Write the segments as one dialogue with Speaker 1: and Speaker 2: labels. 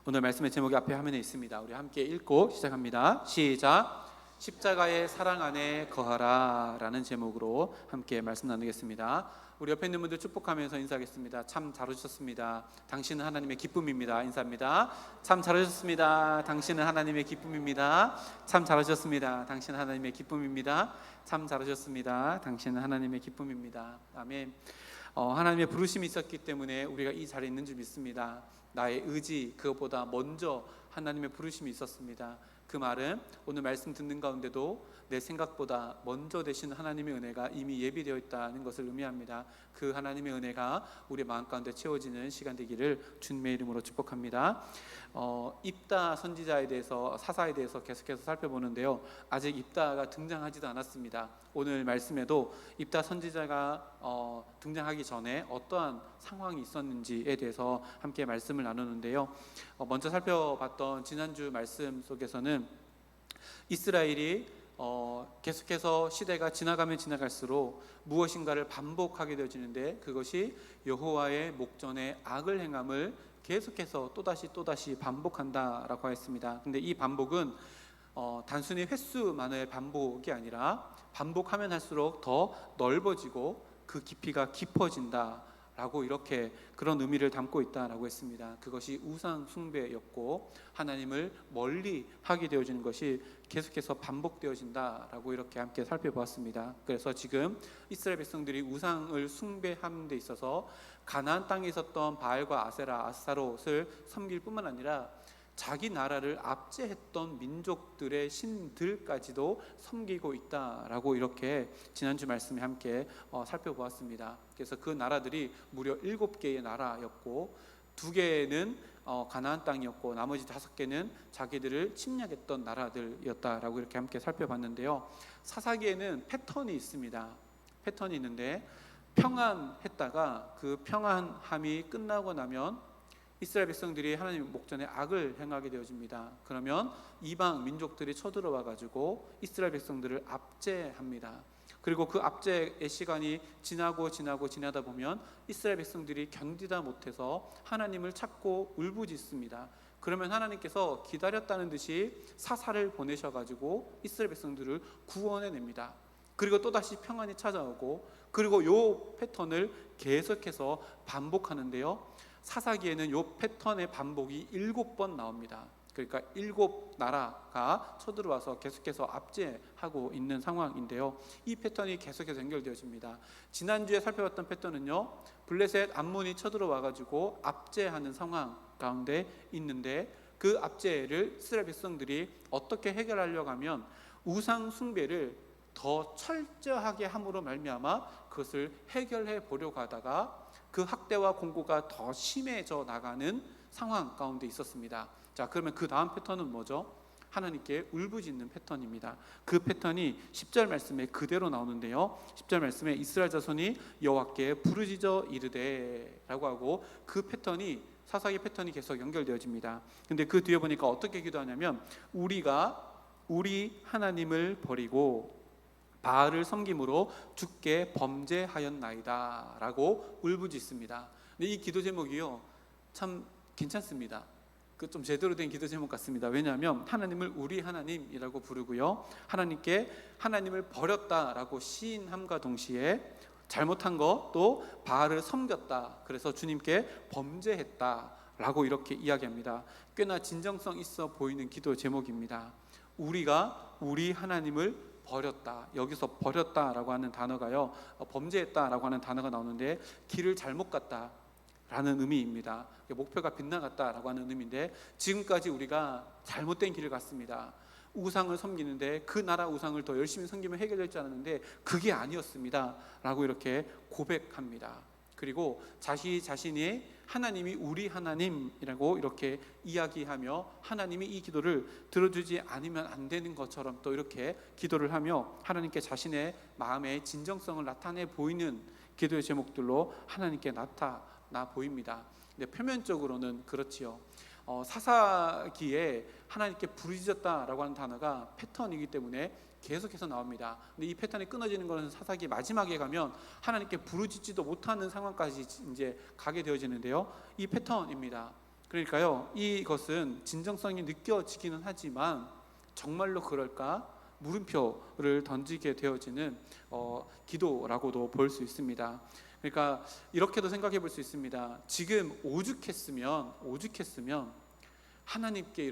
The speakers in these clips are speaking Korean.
Speaker 1: 오늘 말씀의 제목이 앞에 화면에 있습니다. 우리 함께 읽고 시작합니다. 시작. 십자가의 사랑 안에 거하라 라는 제목으로 함께 말씀 나누겠습니다. 우리 옆에 있는 분들 축복하면서 인사하겠습니다. 참 잘오셨습니다. 당신은 하나님의 기쁨입니다. 인사합니다. 참 잘오셨습니다. 당신은 하나님의 기쁨입니다. 참 잘오셨습니다. 당신은 하나님의 기쁨입니다. 참 잘오셨습니다. 당신은 하나님의 기쁨입니다. 아멘. 하나님의 부르심이 있었기 때문에 우리가 이 자리에 있는 줄 믿습니다. 나의 의지, 그것보다 먼저 하나님의 부르심이 있었습니다. 그 말은 오늘 말씀 듣는 가운데도 내 생각보다 먼저 되신 하나님의 은혜가 이미 예비되어 있다는 것을 의미합니다. 그 하나님의 은혜가 우리 마음 가운데 채워지는 시간 되기를 주님의 이름으로 축복합니다. 입다 선지자에 대해서, 사사에 대해서 계속해서 살펴보는데요, 아직 입다가 등장하지도 않았습니다. 오늘 말씀에도 입다 선지자가 등장하기 전에 어떠한 상황이 있었는지에 대해서 함께 말씀을 나누는데요, 먼저 살펴봤던 지난주 말씀 속에서는 이스라엘이 계속해서 시대가 지나가면 지나갈수록 무엇인가를 반복하게 되어지는데, 그것이 여호와의 목전에 악을 행함을 계속해서 또다시 반복한다라고 했습니다. 근데 이 반복은 단순히 횟수만의 반복이 아니라 반복하면 할수록 더 넓어지고 그 깊이가 깊어진다 라고, 이렇게 그런 의미를 담고 있다라고 했습니다. 그것이 우상 숭배였고 하나님을 멀리 하게 되어지는 것이 계속해서 반복되어진다라고 이렇게 함께 살펴보았습니다. 그래서 지금 이스라엘 백성들이 우상을 숭배하는 데 있어서 가나안 땅에 있었던 바알과 아세라, 아스타롯을 섬길 뿐만 아니라 자기 나라를 압제했던 민족들의 신들까지도 섬기고 있다라고, 이렇게 지난주 말씀에 함께 살펴보았습니다. 그래서 그 나라들이 무려 7개의 나라였고, 2개는 가나안 땅이었고 나머지 5개는 자기들을 침략했던 나라들이었다라고 이렇게 함께 살펴봤는데요, 사사기에는 패턴이 있습니다. 패턴이 있는데, 평안했다가 그 평안함이 끝나고 나면 이스라엘 백성들이 하나님 목전에 악을 행하게 되어집니다. 그러면 이방 민족들이 쳐들어와 가지고 이스라엘 백성들을 압제합니다. 그리고 그 압제의 시간이 지나다 보면 이스라엘 백성들이 견디다 못해서 하나님을 찾고 울부짖습니다. 그러면 하나님께서 기다렸다는 듯이 사사를 보내셔가지고 이스라엘 백성들을 구원해냅니다. 그리고 또다시 평안이 찾아오고, 그리고 이 패턴을 계속해서 반복하는데요, 사사기에는 이 패턴의 반복이 7번 나옵니다. 그러니까 7나라가 쳐들어와서 계속해서 압제하고 있는 상황인데요, 이 패턴이 계속해서 연결되어집니다. 지난주에 살펴봤던 패턴은요, 블레셋 암몬이 쳐들어와가지고 압제하는 상황 가운데 있는데, 그 압제를 이스라엘 백성들이 어떻게 해결하려고 하면 우상 숭배를 더 철저하게 함으로 말미암아 그것을 해결해 보려고 하다가 그 학대와 공고가 더 심해져 나가는 상황 가운데 있었습니다. 자, 그러면 그 다음 패턴은 뭐죠? 하나님께 울부짖는 패턴입니다. 그 패턴이 10절 말씀에 그대로 나오는데요, 10절 말씀에 이스라엘 자손이 여호와께 부르짖어 이르되 라고 하고, 그 패턴이, 사사기 패턴이 계속 연결되어집니다. 근데 그 뒤에 보니까 어떻게 기도하냐면, 우리가 우리 하나님을 버리고 바알을 섬김으로 주께 범죄하였나이다 라고 울부짖습니다. 근데 이 기도 제목이요, 참 괜찮습니다. 그 좀 제대로 된 기도 제목 같습니다. 왜냐하면 하나님을 우리 하나님이라고 부르고요, 하나님께 하나님을 버렸다라고 시인함과 동시에 잘못한 것, 또 바알을 섬겼다, 그래서 주님께 범죄했다라고 이렇게 이야기합니다. 꽤나 진정성 있어 보이는 기도 제목입니다. 우리가 우리 하나님을 버렸다, 여기서 버렸다라고 하는 단어가요, 범죄했다라고 하는 단어가 나오는데, 길을 잘못 갔다 라는 의미입니다. 목표가 빗나갔다라고 하는 의미인데, 지금까지 우리가 잘못된 길을 갔습니다. 우상을 섬기는데 그 나라 우상을 더 열심히 섬기면 해결될 줄 알았는데 그게 아니었습니다 라고 이렇게 고백합니다. 그리고 자신이 하나님이 우리 하나님이라고 이렇게 이야기하며, 하나님이 이 기도를 들어주지 않으면 안 되는 것처럼 또 이렇게 기도를 하며 하나님께 자신의 마음의 진정성을 나타내 보이는 기도의 제목들로 하나님께 나타나 보입니다. 근데 표면적으로는 그렇지요. 사사기에 하나님께 부르짖었다라고 하는 단어가 패턴이기 때문에 계속해서 나옵니다. 근데 이 패턴이 끊어지는 것은 사사기 마지막에 가면 하나님께 부르짖지도 못하는 상황까지 이제 가게 되어지는데요, 이 패턴입니다. 그러니까요, 이것은 진정성이 느껴지기는 하지만 정말로 그럴까? 물음표를 던지게 되어지는 기도라고도 볼 수 있습니다. 그러니까 이렇게도 생각해 볼 수 있습니다. 지금 오죽했으면 하나님께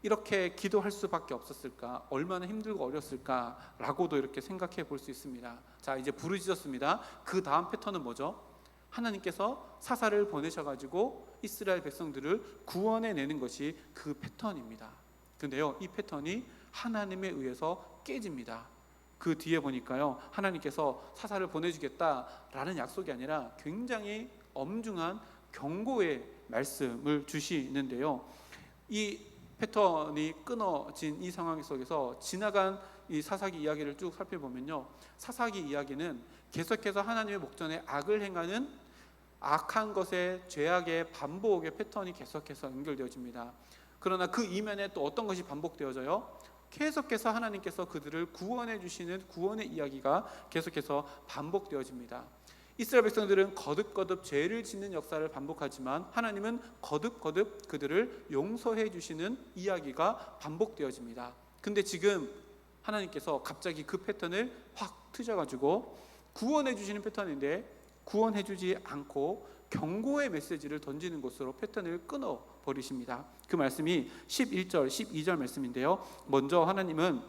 Speaker 1: 이렇게 기도할 수밖에 없었을까? 얼마나 힘들고 어렸을까라고도 이렇게 생각해 볼 수 있습니다. 자, 이제 부르짖었습니다. 그 다음 패턴은 뭐죠? 하나님께서 사사를 보내셔가지고 이스라엘 백성들을 구원해내는 것이 그 패턴입니다. 근데요, 이 패턴이 하나님에 의해서 깨집니다. 그 뒤에 보니까요, 하나님께서 사사를 보내주겠다라는 약속이 아니라 굉장히 엄중한 경고의 말씀을 주시는데요, 이 패턴이 끊어진 이 상황 속에서 지나간 이 사사기 이야기를 쭉 살펴보면요, 사사기 이야기는 계속해서 하나님의 목전에 악을 행하는 악한 것의 죄악의 반복의 패턴이 계속해서 연결되어집니다. 그러나 그 이면에 또 어떤 것이 반복되어져요? 계속해서 하나님께서 그들을 구원해 주시는 구원의 이야기가 계속해서 반복되어집니다. 이스라엘 백성들은 거듭거듭 죄를 짓는 역사를 반복하지만 하나님은 거듭거듭 그들을 용서해 주시는 이야기가 반복되어집니다. 근데 지금 하나님께서 갑자기 그 패턴을 확 트셔가지고 구원해 주시는 패턴인데 구원해 주지 않고 경고의 메시지를 던지는 것으로 패턴을 끊어버리십니다. 그 말씀이 11절, 12절 말씀인데요, 먼저 하나님은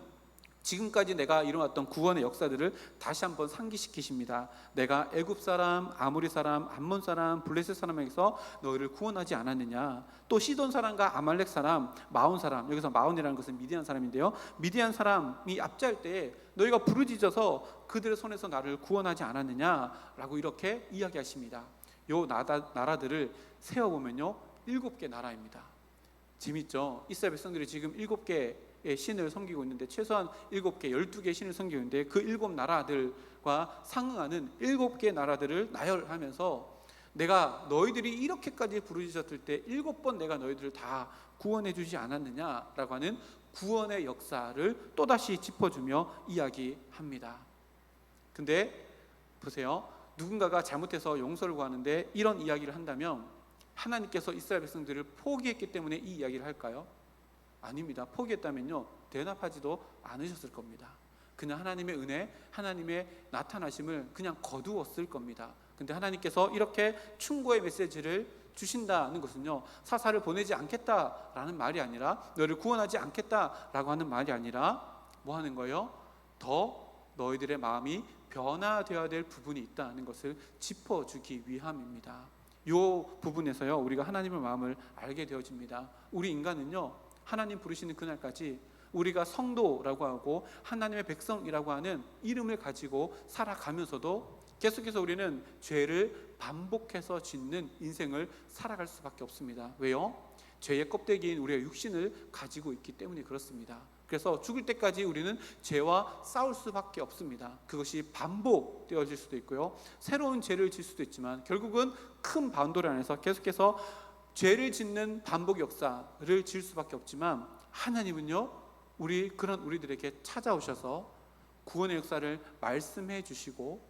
Speaker 1: 지금까지 내가 이루어왔던 구원의 역사들을 다시 한번 상기시키십니다. 내가 애굽 사람, 아모리 사람, 암몬 사람, 블레셋 사람에게서 너희를 구원하지 않았느냐? 또 시돈 사람과 아말렉 사람, 마온 사람, 여기서 마온이라는 것은 미디안 사람인데요, 미디안 사람이 압제할 때에 너희가 부르짖어서 그들의 손에서 나를 구원하지 않았느냐라고 이렇게 이야기하십니다. 요 나라들을 세어보면요, 7개 나라입니다. 재밌죠? 이스라엘 백성들이 지금 7개의 신을 섬기고 있는데 최소한 7개, 12개의 신을 섬기고 있는데 그 7나라들과 상응하는 7개 나라들을 나열하면서 내가 너희들이 이렇게까지 부르짖었을 때 7번 내가 너희들을 다 구원해 주지 않았느냐라고 하는 구원의 역사를 또다시 짚어주며 이야기합니다. 근데 보세요, 누군가가 잘못해서 용서를 구하는데 이런 이야기를 한다면 하나님께서 이스라엘 백성들을 포기했기 때문에 이 이야기를 할까요? 아닙니다. 포기했다면요, 대답하지도 않으셨을 겁니다. 그냥 하나님의 은혜, 하나님의 나타나심을 그냥 거두었을 겁니다. 근데 하나님께서 이렇게 충고의 메시지를 주신다는 것은요, 사사를 보내지 않겠다라는 말이 아니라, 너를 구원하지 않겠다라고 하는 말이 아니라 뭐 하는 거예요? 더 너희들의 마음이 변화되어야 될 부분이 있다는 것을 짚어주기 위함입니다. 이 부분에서요, 우리가 하나님의 마음을 알게 되어집니다. 우리 인간은요, 하나님 부르시는 그날까지 우리가 성도라고 하고 하나님의 백성이라고 하는 이름을 가지고 살아가면서도 계속해서 우리는 죄를 반복해서 짓는 인생을 살아갈 수밖에 없습니다. 왜요? 죄의 껍데기인 우리의 육신을 가지고 있기 때문에 그렇습니다. 그래서 죽을 때까지 우리는 죄와 싸울 수밖에 없습니다. 그것이 반복되어질 수도 있고요, 새로운 죄를 질 수도 있지만 결국은 큰 바운더리 안에서 계속해서 죄를 짓는 반복 역사를 질 수밖에 없지만 하나님은요, 그런 우리들에게 찾아오셔서 구원의 역사를 말씀해 주시고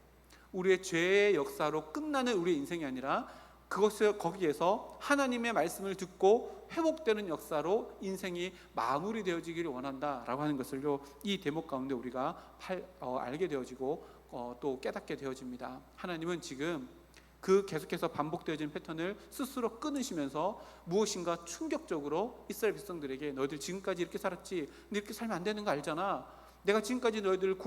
Speaker 1: 우리의 죄의 역사로 끝나는 우리의 인생이 아니라 거기에서 하나님의 말씀을 듣고 회복되는 역사로 인생이 마무리되어지기를 원한다라고 하는 것을 이 대목 가운데 우리가 알게 되어지고 또 깨닫게 되어집니다. 하나님은 지금 그 계속해서 반복되어지는 패턴을 스스로 끊으시면서 무엇인가 충격적으로 이스라엘 백성들에게 너희들 지금까지 이렇게 살았지, 근데 이렇게 살면 안 되는 거 알잖아. 내가 지금까지 너희들을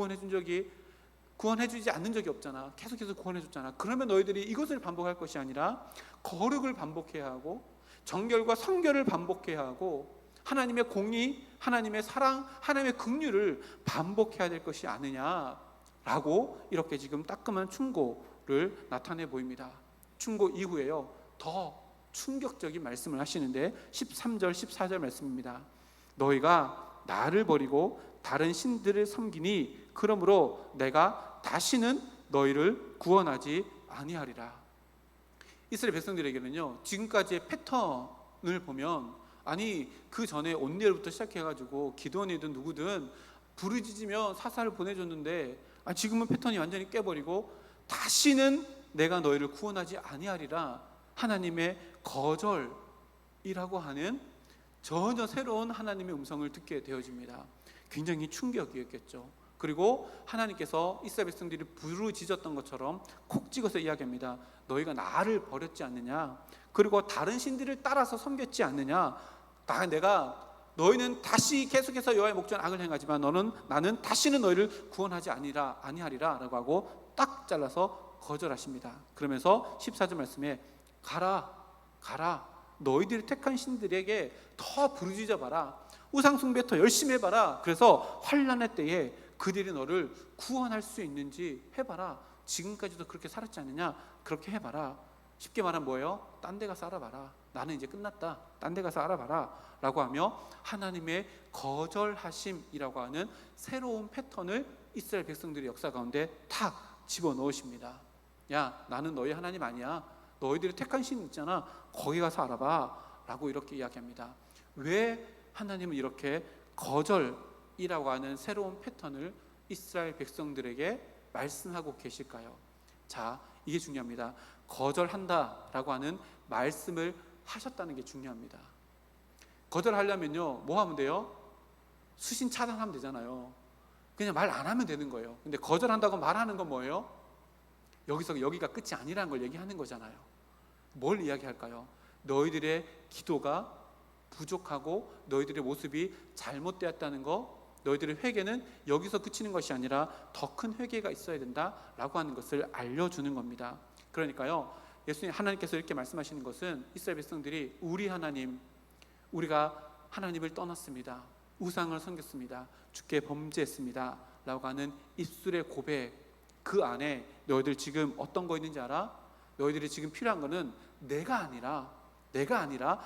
Speaker 1: 구원해주지 않는 적이 없잖아. 계속해서 구원해줬잖아. 그러면 너희들이 이것을 반복할 것이 아니라 거룩을 반복해야 하고 정결과 성결을 반복해야 하고 하나님의 공의, 하나님의 사랑, 하나님의 긍휼을 반복해야 될 것이 아니냐라고 이렇게 지금 따끔한 충고를 나타내 보입니다. 충고 이후에요, 더 충격적인 말씀을 하시는데 13절, 14절 말씀입니다. 너희가 나를 버리고 다른 신들을 섬기니 그러므로 내가 다시는 너희를 구원하지 아니하리라. 이스라엘 백성들에게는요, 지금까지의 패턴을 보면 아니 그 전에 온니엘부터 시작해가지고 기드온이든 누구든 부르짖으면 사사를 보내줬는데 지금은 패턴이 완전히 깨버리고 다시는 내가 너희를 구원하지 아니하리라 하나님의 거절 이라고 하는 전혀 새로운 하나님의 음성을 듣게 되어집니다. 굉장히 충격이었겠죠. 그리고 하나님께서 이스라엘 백성들이 부르짖었던 것처럼 콕 찍어서 이야기합니다. 너희가 나를 버렸지 않느냐, 그리고 다른 신들을 따라서 섬겼지 않느냐. 내가 너희는 다시 계속해서 여호와의 목전 악을 행하지만 나는 다시는 너희를 구원하지 아니하리라 라고 하고 딱 잘라서 거절하십니다. 그러면서 14절 말씀에 가라 너희들이 택한 신들에게 더 부르짖어 봐라, 우상 숭배 더 열심히 해봐라. 그래서 환난의 때에 그들이 너를 구원할 수 있는지 해봐라. 지금까지도 그렇게 살았지 않느냐, 그렇게 해봐라. 쉽게 말하면 뭐예요? 딴 데 가서 알아봐라. 나는 이제 끝났다. 딴 데 가서 알아봐라 라고 하며 하나님의 거절하심이라고 하는 새로운 패턴을 이스라엘 백성들의 역사 가운데 탁 집어넣으십니다. 야, 나는 너희 하나님 아니야. 너희들이 택한 신 있잖아. 거기 가서 알아봐 라고 이렇게 이야기합니다. 왜 하나님은 이렇게 거절이라고 하는 새로운 패턴을 이스라엘 백성들에게 말씀하고 계실까요? 자, 이게 중요합니다. 거절한다라고 하는 말씀을 하셨다는 게 중요합니다. 거절하려면요, 뭐 하면 돼요? 수신 차단하면 되잖아요. 그냥 말 안 하면 되는 거예요. 근데 거절한다고 말하는 건 뭐예요? 여기가 끝이 아니라는 걸 얘기하는 거잖아요. 뭘 이야기할까요? 너희들의 기도가 부족하고 너희들의 모습이 잘못되었다는 거, 너희들의 회개는 여기서 그치는 것이 아니라 더 큰 회개가 있어야 된다라고 하는 것을 알려주는 겁니다. 그러니까요, 예수님 하나님께서 이렇게 말씀하시는 것은 이스라엘 백성들이 우리가 하나님을 떠났습니다, 우상을 섬겼습니다, 주께 범죄했습니다 라고 하는 입술의 고백, 그 안에 너희들 지금 어떤 거 있는지 알아? 너희들이 지금 필요한 거는 내가 아니라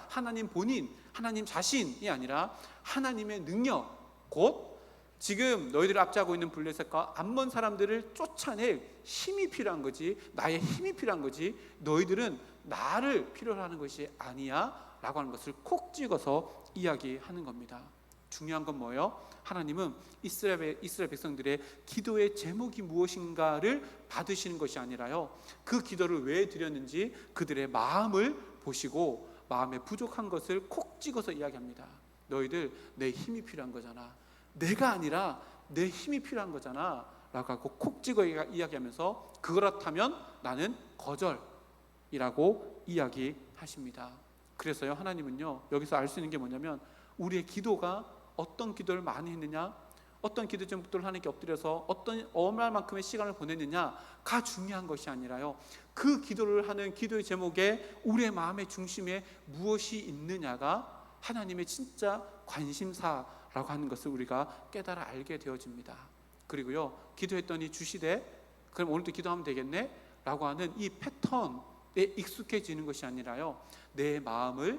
Speaker 1: 하나님 본인, 하나님 자신이 아니라 하나님의 능력, 곧 지금 너희들을 압제하고 있는 블레셋과 암몬 사람들을 쫓아낼 힘이 필요한 거지, 나의 힘이 필요한 거지, 너희들은 나를 필요로 하는 것이 아니야 라고 하는 것을 콕 찍어서 이야기하는 겁니다. 중요한 건 뭐예요? 하나님은 이스라엘 백성들의 기도의 제목이 무엇인가를 받으시는 것이 아니라요, 그 기도를 왜 드렸는지 그들의 마음을 보시고 마음에 부족한 것을 콕 찍어서 이야기합니다. 너희들 내 힘이 필요한 거잖아, 내가 아니라 내 힘이 필요한 거잖아 라고 하고 콕 찍어 이야기하면서 그렇다면 나는 거절이라고 이야기하십니다. 그래서요, 하나님은요, 여기서 알 수 있는 게 뭐냐면 우리의 기도가 어떤 기도를 많이 했느냐, 어떤 기도 제목들을 하나님께 엎드려서 얼마만큼의 시간을 보냈느냐가 중요한 것이 아니라요, 그 기도를 하는 기도의 제목에 우리의 마음의 중심에 무엇이 있느냐가 하나님의 진짜 관심사라고 하는 것을 우리가 깨달아 알게 되어집니다. 그리고요, 기도했더니 주시되 그럼 오늘도 기도하면 되겠네 라고 하는 이 패턴에 익숙해지는 것이 아니라요, 내 마음의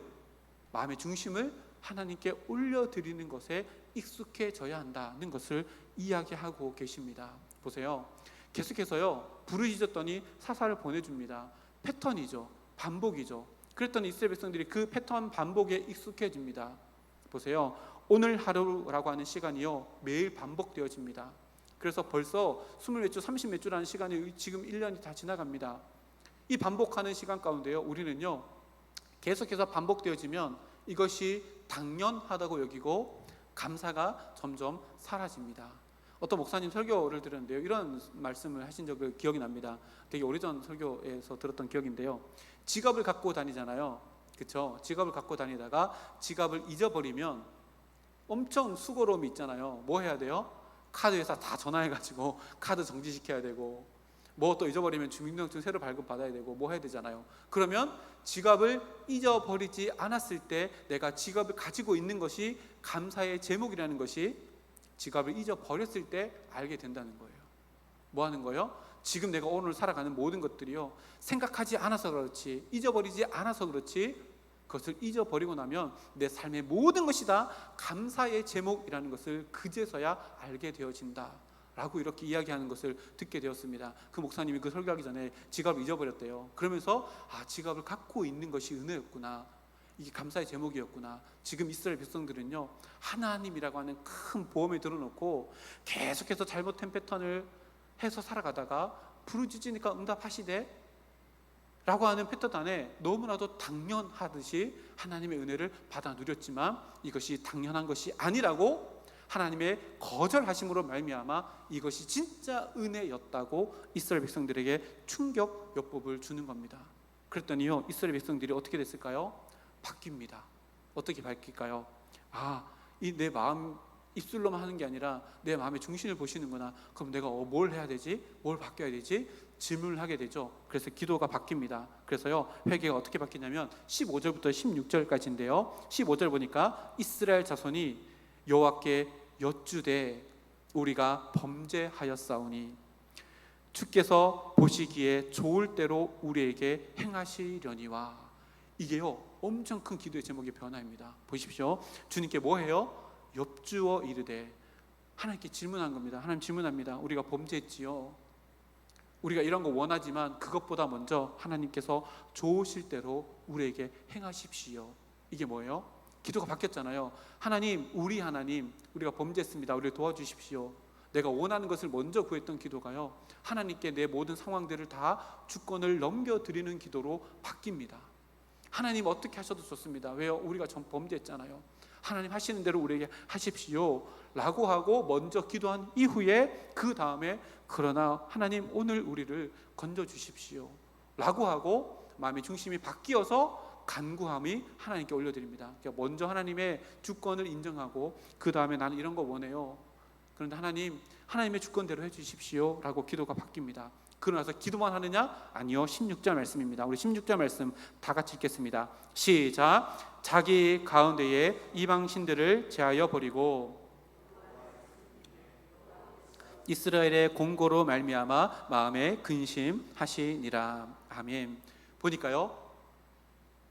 Speaker 1: 중심을 하나님께 올려드리는 것에 익숙해져야 한다는 것을 이야기하고 계십니다. 보세요, 계속해서요 부르짖었더니 사사를 보내줍니다. 패턴이죠, 반복이죠. 그랬더니 이스라엘 백성들이 그 패턴 반복에 익숙해집니다. 보세요, 오늘 하루라고 하는 시간이요 매일 반복되어집니다. 그래서 벌써 20몇 주, 30몇 주라는 시간이 지금 1년이 다 지나갑니다. 이 반복하는 시간 가운데요, 우리는요 계속해서 반복되어지면 이것이 당연하다고 여기고 감사가 점점 사라집니다. 어떤 목사님 설교를 들었는데요, 이런 말씀을 하신 적이 기억이 납니다. 되게 오래전 설교에서 들었던 기억인데요, 지갑을 갖고 다니잖아요, 그렇죠? 지갑을 갖고 다니다가 지갑을 잊어버리면 엄청 수고로움이 있잖아요. 뭐 해야 돼요? 카드 회사 다 전화해가지고 카드 정지시켜야 되고, 뭐 또 잊어버리면 주민등록증 새로 발급받아야 되고 뭐 해야 되잖아요. 그러면 지갑을 잊어버리지 않았을 때 내가 지갑을 가지고 있는 것이 감사의 제목이라는 것이 지갑을 잊어버렸을 때 알게 된다는 거예요. 뭐 하는 거예요? 지금 내가 오늘 살아가는 모든 것들이요 생각하지 않아서 그렇지, 잊어버리지 않아서 그렇지, 그것을 잊어버리고 나면 내 삶의 모든 것이 다 감사의 제목이라는 것을 그제서야 알게 되어진다 라고 이렇게 이야기하는 것을 듣게 되었습니다. 그 목사님이 그 설교하기 전에 지갑을 잊어버렸대요. 그러면서 지갑을 갖고 있는 것이 은혜였구나, 이게 감사의 제목이었구나. 지금 이스라엘 백성들은요 하나님이라고 하는 큰 보험에 들어놓고 계속해서 잘못된 패턴을 해서 살아가다가 부르짖으니까 응답하시되 라고 하는 패턴 안에 너무나도 당연하듯이 하나님의 은혜를 받아 누렸지만 이것이 당연한 것이 아니라고 하나님의 거절하심으로 말미암아 이것이 진짜 은혜였다고 이스라엘 백성들에게 충격 요법을 주는 겁니다. 그랬더니요, 이스라엘 백성들이 어떻게 됐을까요? 바뀝니다. 어떻게 바뀔까요? 이 내 마음 입술로만 하는 게 아니라 내 마음의 중심을 보시는구나. 그럼 내가 뭘 해야 되지? 뭘 바뀌어야 되지? 질문을 하게 되죠. 그래서 기도가 바뀝니다. 그래서요, 회개가 어떻게 바뀌냐면 15절부터 16절까지인데요 15절 보니까 이스라엘 자손이 여호와께 여쭈되 우리가 범죄하였사오니 주께서 보시기에 좋을 대로 우리에게 행하시려니와. 이게요, 엄청 큰 기도의 제목의 변화입니다. 보십시오. 주님께 뭐 해요? 엽주어 이르되, 하나님께 질문한 겁니다. 하나님 질문합니다. 우리가 범죄했지요. 우리가 이런 거 원하지만 그것보다 먼저 하나님께서 좋으실 대로 우리에게 행하십시오. 이게 뭐예요? 기도가 바뀌었잖아요. 하나님, 우리가 범죄했습니다. 우리를 도와주십시오. 내가 원하는 것을 먼저 구했던 기도가요, 하나님께 내 모든 상황들을 다 주권을 넘겨드리는 기도로 바뀝니다. 하나님 어떻게 하셔도 좋습니다. 왜요? 우리가 전 범죄했잖아요. 하나님 하시는 대로 우리에게 하십시오 라고 하고 먼저 기도한 이후에 그 다음에 그러나 하나님 오늘 우리를 건져주십시오 라고 하고 마음의 중심이 바뀌어서 간구함이 하나님께 올려드립니다. 그러니까 먼저 하나님의 주권을 인정하고 그 다음에 나는 이런 거 원해요. 그런데 하나님의 주권대로 해주십시오 라고 기도가 바뀝니다. 그러나서 기도만 하느냐? 아니요. 16절 말씀입니다. 우리 16절 말씀 다 같이 읽겠습니다. 시작. 자기 가운데에 이방신들을 제하여 버리고 이스라엘의 공고로 말미암아 마음에 근심하시니라. 아멘. 보니까요,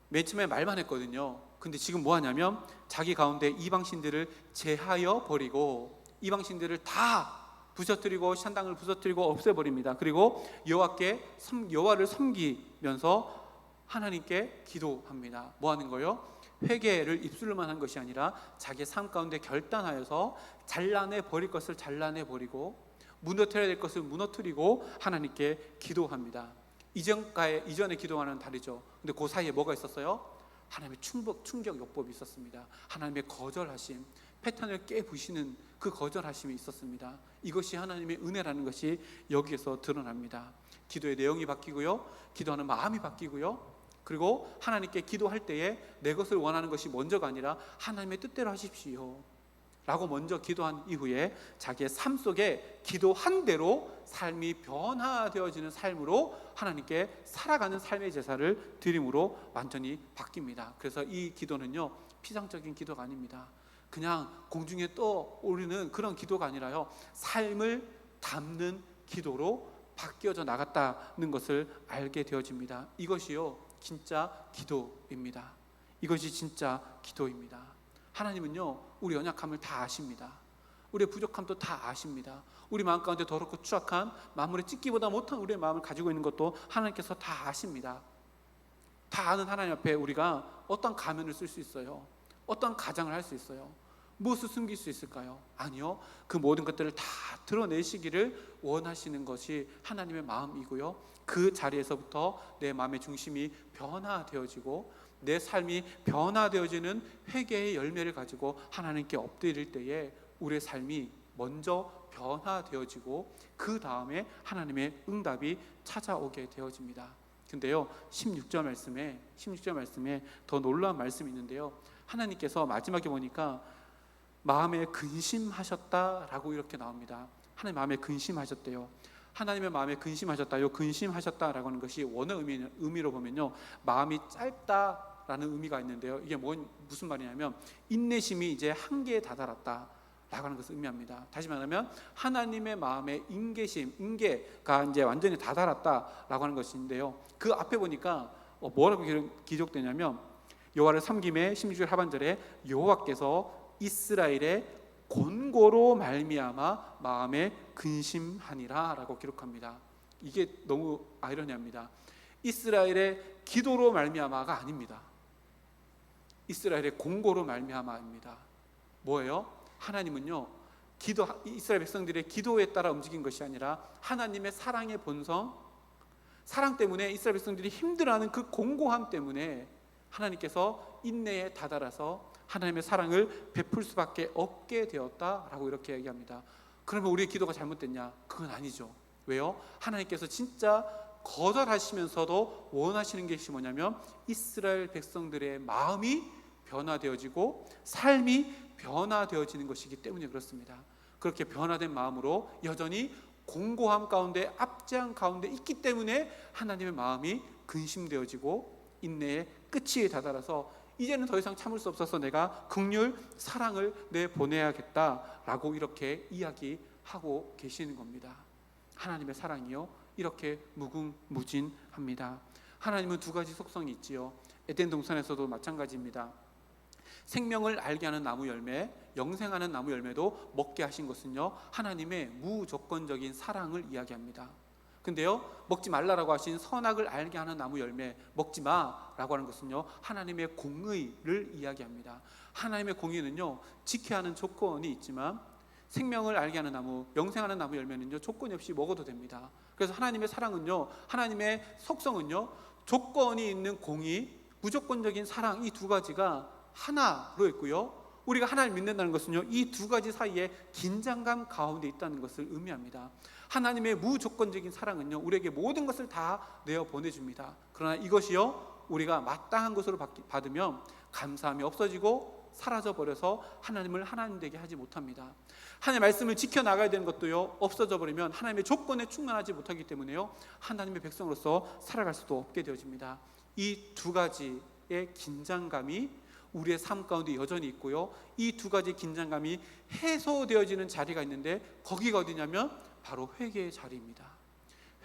Speaker 1: 맨 처음에 말만 했거든요. 근데 지금 뭐 하냐면 자기 가운데 이방신들을 제하여 버리고 이방신들을 다 부서뜨리고 산당을 부서뜨리고 없애버립니다. 그리고 여호와를 섬기면서 하나님께 기도합니다. 뭐 하는 거예요? 회개를 입술로만 한 것이 아니라 자기의 삶 가운데 결단하여서 잘라내 버릴 것을 잘라내 버리고 무너뜨려야 될 것을 무너뜨리고 하나님께 기도합니다. 이전의 기도와는 다르죠. 근데 그 사이에 뭐가 있었어요? 하나님의 충격 요법이 있었습니다. 하나님의 거절하심, 패턴을 깨부시는 그 거절하심이 있었습니다. 이것이 하나님의 은혜라는 것이 여기에서 드러납니다. 기도의 내용이 바뀌고요, 기도하는 마음이 바뀌고요, 그리고 하나님께 기도할 때에 내 것을 원하는 것이 먼저가 아니라 하나님의 뜻대로 하십시오 라고 먼저 기도한 이후에 자기의 삶 속에 기도한 대로 삶이 변화되어지는 삶으로 하나님께 살아가는 삶의 제사를 드림으로 완전히 바뀝니다. 그래서 이 기도는요, 피상적인 기도가 아닙니다. 그냥 공중에 떠오르는 그런 기도가 아니라요, 삶을 담는 기도로 바뀌어져 나갔다는 것을 알게 되어집니다. 이것이요, 진짜 기도입니다. 이것이 진짜 기도입니다. 하나님은요, 우리 연약함을 다 아십니다. 우리의 부족함도 다 아십니다. 우리 마음 가운데 더럽고 추악한 만물에 찢기보다 못한 우리의 마음을 가지고 있는 것도 하나님께서 다 아십니다. 다 아는 하나님 앞에 우리가 어떤 가면을 쓸 수 있어요? 어떤 가장을 할 수 있어요? 무엇을 숨길 수 있을까요? 아니요. 그 모든 것들을 다 드러내시기를 원하시는 것이 하나님의 마음이고요, 그 자리에서부터 내 마음의 중심이 변화되어지고 내 삶이 변화되어지는 회개의 열매를 가지고 하나님께 엎드릴 때에 우리의 삶이 먼저 변화되어지고 그 다음에 하나님의 응답이 찾아오게 되어집니다. 근데요, 16절 말씀에 더 놀라운 말씀이 있는데요, 하나님께서 마지막에 보니까 마음에 근심하셨다라고 이렇게 나옵니다. 하나님 마음에 근심하셨대요. 하나님의 마음에 근심하셨다. 요 근심하셨다라고 하는 것이 원어 의미로 보면요, 마음이 짧다라는 의미가 있는데요, 이게 무슨 말이냐면 인내심이 이제 한계에 다다랐다 라고 하는 것을 의미합니다. 다시 말하면 하나님의 마음의 인계가 이제 완전히 다다랐다라고 하는 것인데요, 그 앞에 보니까 뭐라고 기록되냐면 여호와를 섬김의 16절 하반절에 여호와께서 이스라엘의 곤고로 말미암아 마음에 근심하니라 라고 기록합니다. 이게 너무 아이러니합니다. 이스라엘의 기도로 말미암아가 아닙니다. 이스라엘의 곤고로 말미암아입니다. 뭐예요? 하나님은요, 이스라엘 백성들의 기도에 따라 움직인 것이 아니라 하나님의 사랑의 본성, 사랑 때문에 이스라엘 백성들이 힘들어하는 그 공고함 때문에 하나님께서 인내에 다다라서 하나님의 사랑을 베풀 수밖에 없게 되었다라고 이렇게 얘기합니다. 그러면 우리의 기도가 잘못됐냐? 그건 아니죠. 왜요? 하나님께서 진짜 거절하시면서도 원하시는 것이 뭐냐면 이스라엘 백성들의 마음이 변화되어지고 삶이 변화되어지는 것이기 때문에 그렇습니다. 그렇게 변화된 마음으로 여전히 공고함 가운데, 압제한 가운데 있기 때문에 하나님의 마음이 근심되어지고 인내의 끝이 다다라서 이제는 더 이상 참을 수 없어서 내가 긍휼 사랑을 내보내야겠다라고 이렇게 이야기하고 계시는 겁니다. 하나님의 사랑이요 이렇게 무궁무진합니다. 하나님은 두 가지 속성이 있지요. 에덴 동산에서도 마찬가지입니다. 생명을 알게 하는 나무 열매, 영생하는 나무 열매도 먹게 하신 것은요 하나님의 무조건적인 사랑을 이야기합니다. 근데요 먹지 말라라고 하신 선악을 알게 하는 나무 열매 먹지 마라고 하는 것은요 하나님의 공의를 이야기합니다. 하나님의 공의는요 지켜야 하는 조건이 있지만 생명을 알게 하는 나무, 영생하는 나무 열매는요 조건이 없이 먹어도 됩니다. 그래서 하나님의 사랑은요, 하나님의 속성은요 조건이 있는 공의, 무조건적인 사랑, 이 두 가지가 하나로 있고요, 우리가 하나님을 믿는다는 것은요 이 두 가지 사이에 긴장감 가운데 있다는 것을 의미합니다. 하나님의 무조건적인 사랑은요 우리에게 모든 것을 다 내어 보내줍니다. 그러나 이것이요 우리가 마땅한 것으로 받으면 감사함이 없어지고 사라져버려서 하나님을 하나님 되게 하지 못합니다. 하나님의 말씀을 지켜나가야 되는 것도요 없어져 버리면 하나님의 조건에 충만하지 못하기 때문에요 하나님의 백성으로서 살아갈 수도 없게 되어집니다. 이 두 가지의 긴장감이 우리의 삶 가운데 여전히 있고요, 이 두 가지 긴장감이 해소되어지는 자리가 있는데 거기가 어디냐면 바로 회개의 자리입니다.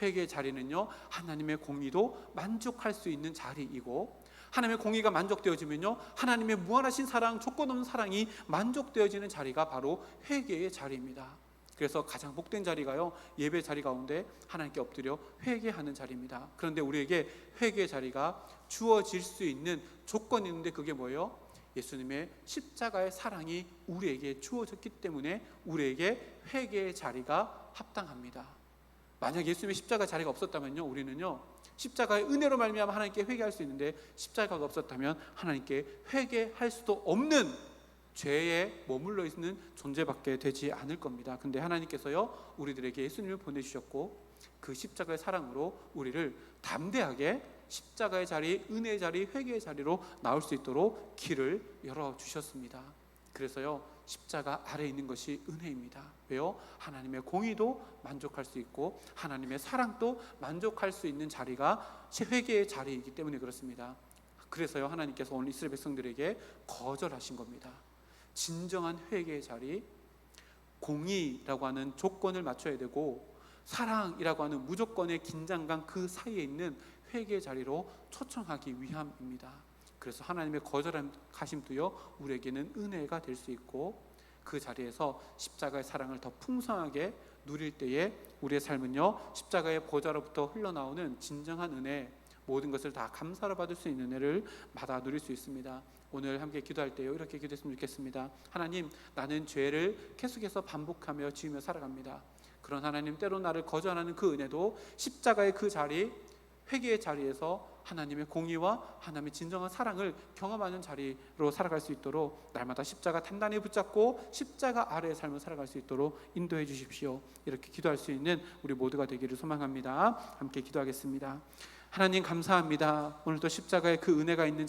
Speaker 1: 회개의 자리는요 하나님의 공의도 만족할 수 있는 자리이고, 하나님의 공의가 만족되어지면요 하나님의 무한하신 사랑, 조건 없는 사랑이 만족되어지는 자리가 바로 회개의 자리입니다. 그래서 가장 복된 자리가요 예배 자리 가운데 하나님께 엎드려 회개하는 자리입니다. 그런데 우리에게 회개의 자리가 주어질 수 있는 조건이 있는데 그게 뭐예요? 예수님의 십자가의 사랑이 우리에게 주어졌기 때문에 우리에게 회개의 자리가 합당합니다. 만약 예수님의 십자가 자리가 없었다면요 우리는요 십자가의 은혜로 말미암아 하나님께 회개할 수 있는데, 십자가가 없었다면 하나님께 회개할 수도 없는 죄에 머물러 있는 존재밖에 되지 않을 겁니다. 근데 하나님께서요 우리들에게 예수님을 보내주셨고 그 십자가의 사랑으로 우리를 담대하게 십자가의 자리, 은혜의 자리, 회개의 자리로 나올 수 있도록 길을 열어주셨습니다. 그래서요 십자가 아래에 있는 것이 은혜입니다. 왜요? 하나님의 공의도 만족할 수 있고 하나님의 사랑도 만족할 수 있는 자리가 회개의 자리이기 때문에 그렇습니다. 그래서요 하나님께서 오늘 이스라엘 백성들에게 거절하신 겁니다. 진정한 회개의 자리, 공의라고 하는 조건을 맞춰야 되고 사랑이라고 하는 무조건의 긴장감 그 사이에 있는 회개의 자리로 초청하기 위함입니다. 그래서 하나님의 거절하심도요 우리에게는 은혜가 될 수 있고, 그 자리에서 십자가의 사랑을 더 풍성하게 누릴 때에 우리의 삶은요 십자가의 보좌로부터 흘러나오는 진정한 은혜, 모든 것을 다 감사로 받을 수 있는 은혜를 받아 누릴 수 있습니다. 오늘 함께 기도할 때요 이렇게 기도했으면 좋겠습니다. 하나님, 나는 죄를 계속해서 반복하며 지으며 살아갑니다. 그런 하나님, 때로 나를 거절하는 그 은혜도 십자가의 그 자리, 회개의 자리에서 하나님의 공의와 하나님의 진정한 사랑을 경험하는 자리로 살아갈 수 있도록 날마다 십자가 단단히 붙잡고 십자가 아래의 삶을 살아갈 수 있도록 인도해 주십시오. 이렇게 기도할 수 있는 우리 모두가 되기를 소망합니다. 함께 기도하겠습니다. 하나님 감사합니다. 오늘도 십자가의 그 은혜가 있는